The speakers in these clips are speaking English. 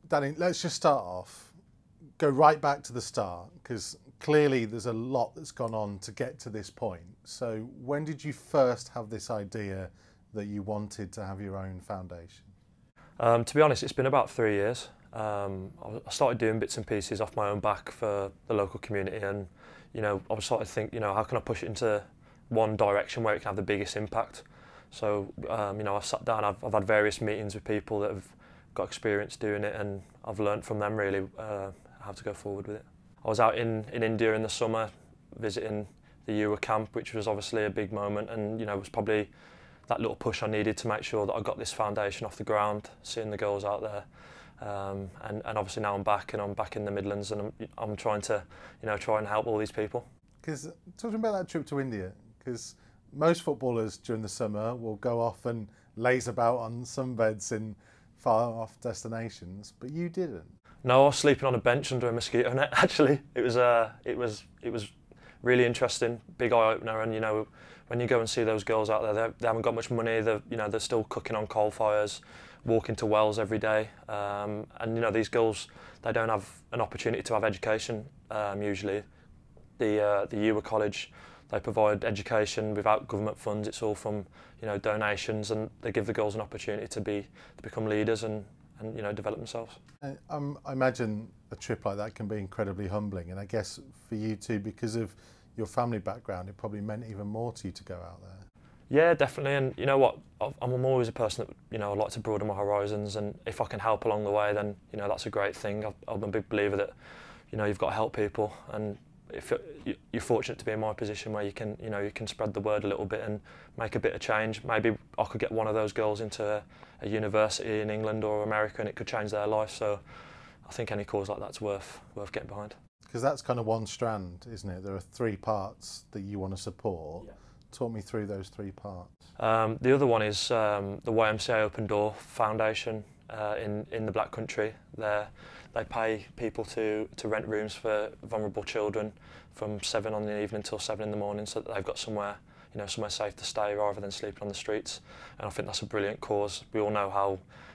Danny, let's just start off. Go right back to the start, because clearly there's a lot that's gone on to get to this point. So when did you first have this idea that you wanted to have your own foundation? To be honest, it's been about 3 years. I started doing bits and pieces off my own back for the local community, and I was starting to think, how can I push it into one direction where it can have the biggest impact. So I've sat down, I've had various meetings with people that have got experience doing it, and I've learnt from them really how to go forward with it. I was out in India in the summer visiting the Yuva camp, which was obviously a big moment, and it was probably that little push I needed to make sure that I got this foundation off the ground, seeing the girls out there. And obviously now I'm back in the Midlands, and I'm trying to try and help all these people. Because talking about that trip to India, because most footballers during the summer will go off and laze about on sunbeds in far off destinations, but you didn't. No, I was sleeping on a bench under a mosquito net. Actually, it was really interesting, big eye opener. And when you go and see those girls out there, they haven't got much money. They're still cooking on coal fires, walking to wells every day. And these girls, they don't have an opportunity to have education. Usually, the Yuva College, they provide education without government funds. It's all from donations, and they give the girls an opportunity to become leaders and develop themselves. I imagine a trip like that can be incredibly humbling, and I guess for you too, because of your family background, it probably meant even more to you to go out there. Yeah, definitely. And you know what, I'm always a person that I like to broaden my horizons, and if I can help along the way, then that's a great thing. I'm a big believer that you've got to help people, and if you're fortunate to be in my position where you can spread the word a little bit and make a bit of change. Maybe I could get one of those girls into a university in England or America, and it could change their life. So I think any cause like that's worth getting behind. Because that's kind of one strand, isn't it? There are 3 parts that you want to support. Yeah. Talk me through those 3 parts. The other one is the YMCA Open Door Foundation in the Black Country. They pay people to rent rooms for vulnerable children from 7 on the evening till 7 in the morning, so that they've got somewhere safe to stay rather than sleeping on the streets. And I think that's a brilliant cause. We all know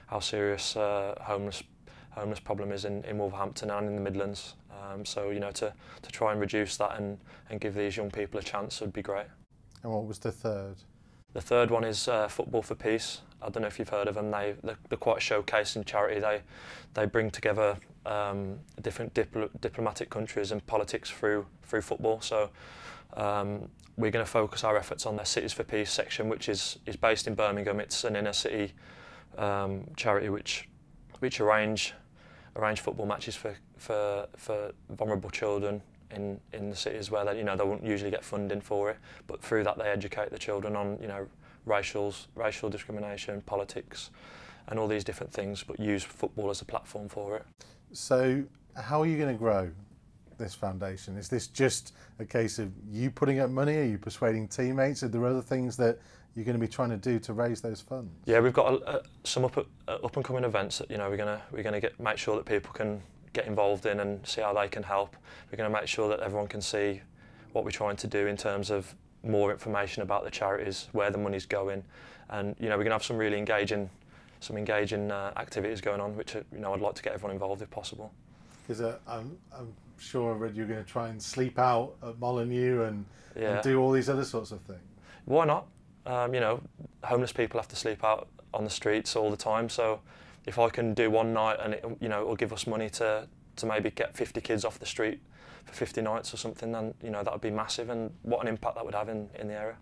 how serious homeless problem is in Wolverhampton and in the Midlands. So to try and reduce that and give these young people a chance would be great. And what was the third? The third one is Football for Peace. I don't know if you've heard of them. They're quite a showcasing charity. They bring together different diplomatic countries and politics through football. So we're going to focus our efforts on their Cities for Peace section, which is based in Birmingham. It's an inner city charity which arrange football matches for vulnerable children in the cities where they wouldn't usually get funding for it, but through that they educate the children on racial discrimination, politics, and all these different things, but use football as a platform for it. So how are you going to grow this foundation? Is this just a case of you putting up money? Are you persuading teammates? Are there other things that you're going to be trying to do to raise those funds? Yeah, we've got some up and coming events that we're going to make sure that people can get involved in and see how they can help. We're going to make sure that everyone can see what we're trying to do in terms of more information about the charities, where the money's going, and we're going to have some really engaging activities going on, which I'd like to get everyone involved if possible. Because I'm sure I read you're going to try and sleep out at Molyneux and do all these other sorts of things. Why not? Homeless people have to sleep out on the streets all the time, so if I can do one night and it will give us money to maybe get 50 kids off the street for 50 nights or something, then that would be massive, and what an impact that would have in the area.